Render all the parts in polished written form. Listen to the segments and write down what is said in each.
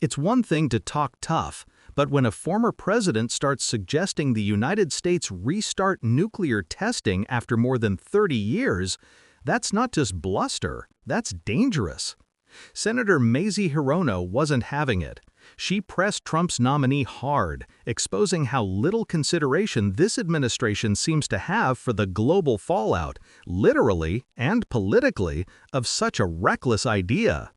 It's one thing to talk tough, but when a former president starts suggesting the United States restart nuclear testing after more than 30 years, that's not just bluster, that's dangerous. Senator Mazie Hirono wasn't having it. She pressed Trump's nominee hard, exposing how little consideration this administration seems to have for the global fallout, literally and politically, of such a reckless idea.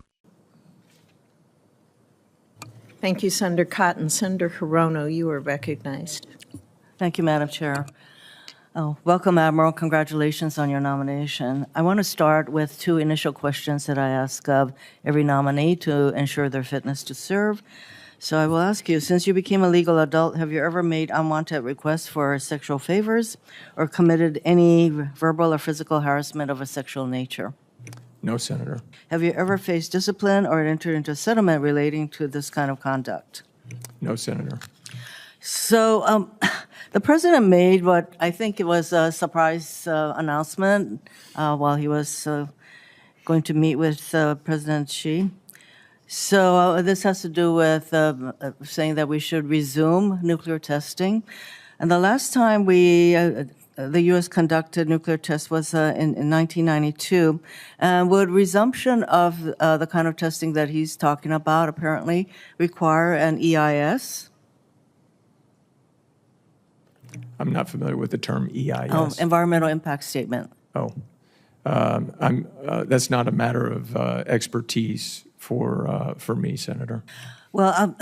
Thank you, Senator Cotton. Senator Hirono, you are recognized. Thank you, Madam Chair. Welcome, Admiral. Congratulations on your nomination. I want to start with two initial questions that I ask of every nominee to ensure their fitness to serve. So I will ask you, since you became a legal adult, have you ever made unwanted requests for sexual favors or committed any verbal or physical harassment of a sexual nature? No, Senator. Have you ever faced discipline or entered into a settlement relating to this kind of conduct? No, Senator. So the president made what I think it was a surprise announcement while he was going to meet with President Xi. So this has to do with saying that we should resume nuclear testing. And the last time the U.S. conducted nuclear tests was in 1992. And would resumption of the kind of testing that he's talking about apparently require an EIS? I'm not familiar with the term EIS. Environmental impact statement. That's not a matter of expertise for me, Senator. Well,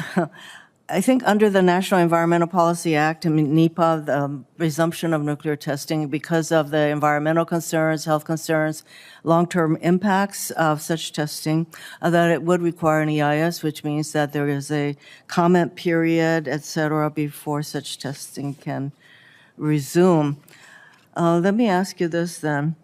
I think under the National Environmental Policy Act, NEPA, the resumption of nuclear testing, because of the environmental concerns, health concerns, long-term impacts of such testing, that it would require an EIS, which means that there is a comment period, et cetera, before such testing can resume. Let me ask you this then.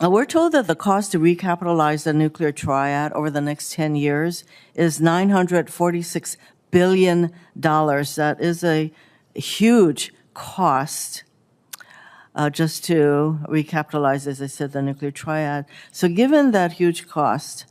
We're told that the cost to recapitalize the nuclear triad over the next 10 years is $946 billion. That is a huge cost just to recapitalize, as I said, the nuclear triad. So given that huge cost,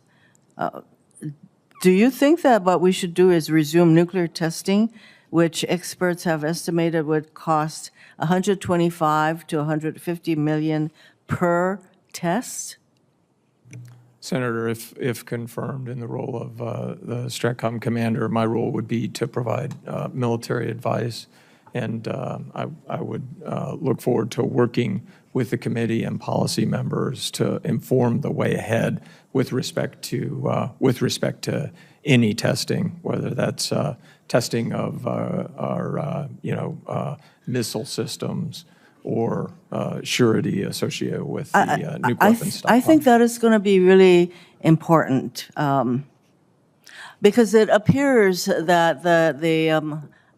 do you think that what we should do is resume nuclear testing, which experts have estimated would cost $125 to $150 million per test? Senator, if confirmed in the role of the STRATCOM commander, my role would be to provide military advice, and I would look forward to working with the committee and policy members to inform the way ahead with respect to any testing, whether that's testing of our missile systems or surety associated with the nuclear weapons stockpile. I think that is going to be really important because it appears that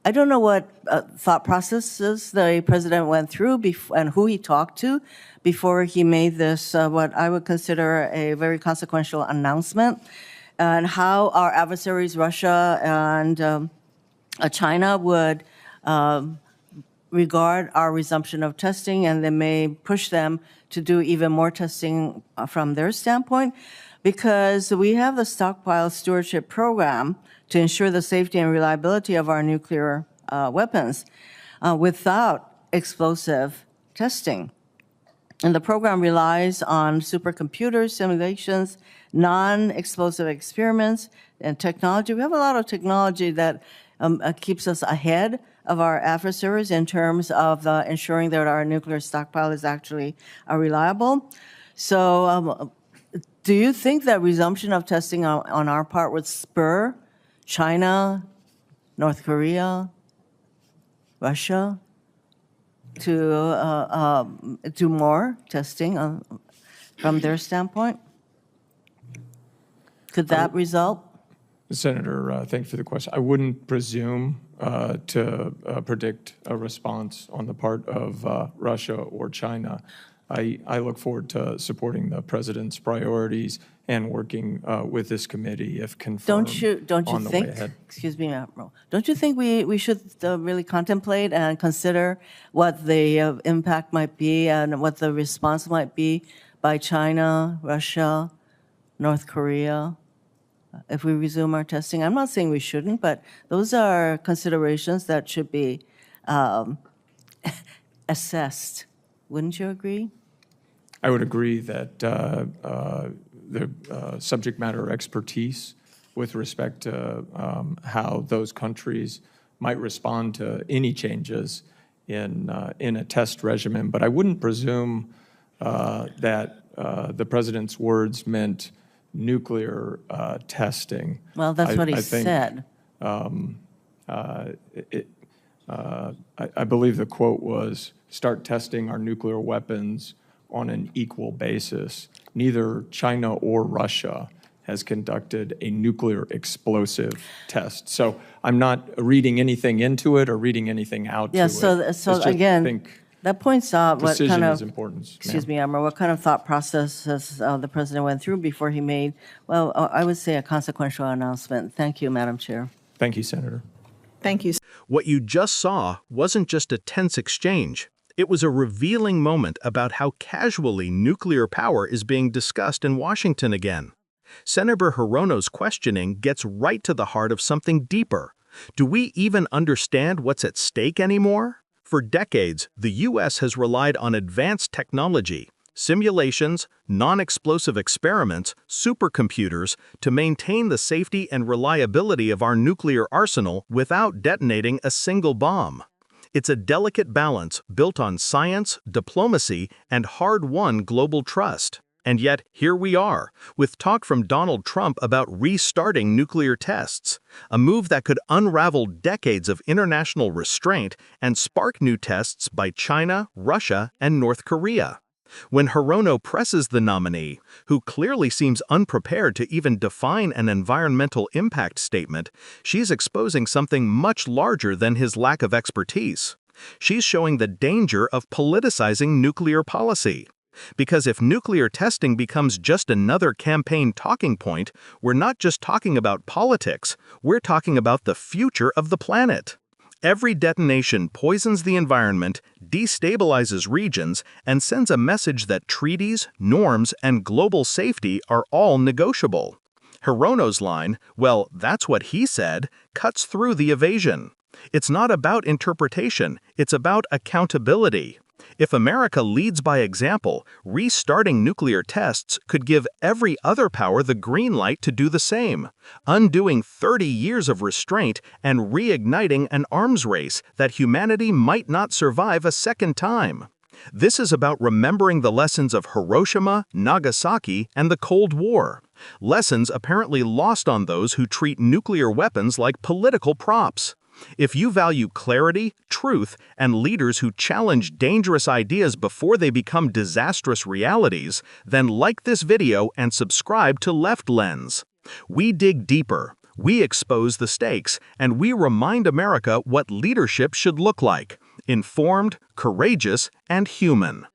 I don't know what thought processes the president went through and who he talked to before he made this, what I would consider a very consequential announcement, and how our adversaries, Russia and China, would regard our resumption of testing, and they may push them to do even more testing from their standpoint, because we have the Stockpile Stewardship Program to ensure the safety and reliability of our nuclear weapons without explosive testing. And the program relies on supercomputers, simulations, non-explosive experiments, and technology. We have a lot of technology that keeps us ahead of our adversaries in terms of ensuring that our nuclear stockpile is actually reliable. So do you think that resumption of testing on our part would spur China, North Korea, Russia to do more testing from their standpoint? Could that result? Senator, thank you for the question. I wouldn't presume to predict a response on the part of Russia or China. I look forward to supporting the president's priorities and working with this committee if confirmed. Don't you think? Excuse me, Admiral. Don't you think we should really contemplate and consider what the impact might be and what the response might be by China, Russia, North Korea? if we resume our testing. I'm not saying we shouldn't, but those are considerations that should be assessed. Wouldn't you agree? I would agree that the subject matter expertise with respect to how those countries might respond to any changes in a test regimen, but I wouldn't presume that the president's words meant nuclear testing. Well, that's what he I think, said. I believe the quote was, "Start testing our nuclear weapons on an equal basis." Neither China or Russia has conducted a nuclear explosive test. So I'm not reading anything into it or reading anything out Yeah, to it. It's so just, I again, think that points out what precision kind is of, important. excuse me, Amber, what kind of thought processes the president went through before he made, well, I would say a consequential announcement. Thank you, Madam Chair. Thank you, Senator. Thank you. What you just saw wasn't just a tense exchange. It was a revealing moment about how casually nuclear power is being discussed in Washington again. Senator Hirono's questioning gets right to the heart of something deeper. Do we even understand what's at stake anymore? For decades, the U.S. has relied on advanced technology, simulations, non-explosive experiments, supercomputers, to maintain the safety and reliability of our nuclear arsenal without detonating a single bomb. It's a delicate balance built on science, diplomacy, and hard-won global trust. And yet, here we are, with talk from Donald Trump about restarting nuclear tests, a move that could unravel decades of international restraint and spark new tests by China, Russia, and North Korea. When Hirono presses the nominee, who clearly seems unprepared to even define an environmental impact statement, she's exposing something much larger than his lack of expertise. She's showing the danger of politicizing nuclear policy. Because if nuclear testing becomes just another campaign talking point, we're not just talking about politics, we're talking about the future of the planet. Every detonation poisons the environment, destabilizes regions, and sends a message that treaties, norms, and global safety are all negotiable. Hirono's line, "Well, that's what he said," cuts through the evasion. It's not about interpretation, it's about accountability. If America leads by example, restarting nuclear tests could give every other power the green light to do the same, undoing 30 years of restraint and reigniting an arms race that humanity might not survive a second time. This is about remembering the lessons of Hiroshima, Nagasaki, and the Cold War. Lessons apparently lost on those who treat nuclear weapons like political props. If you value clarity, truth, and leaders who challenge dangerous ideas before they become disastrous realities, then like this video and subscribe to Left Lens. We dig deeper, we expose the stakes, and we remind America what leadership should look like: informed, courageous, and human.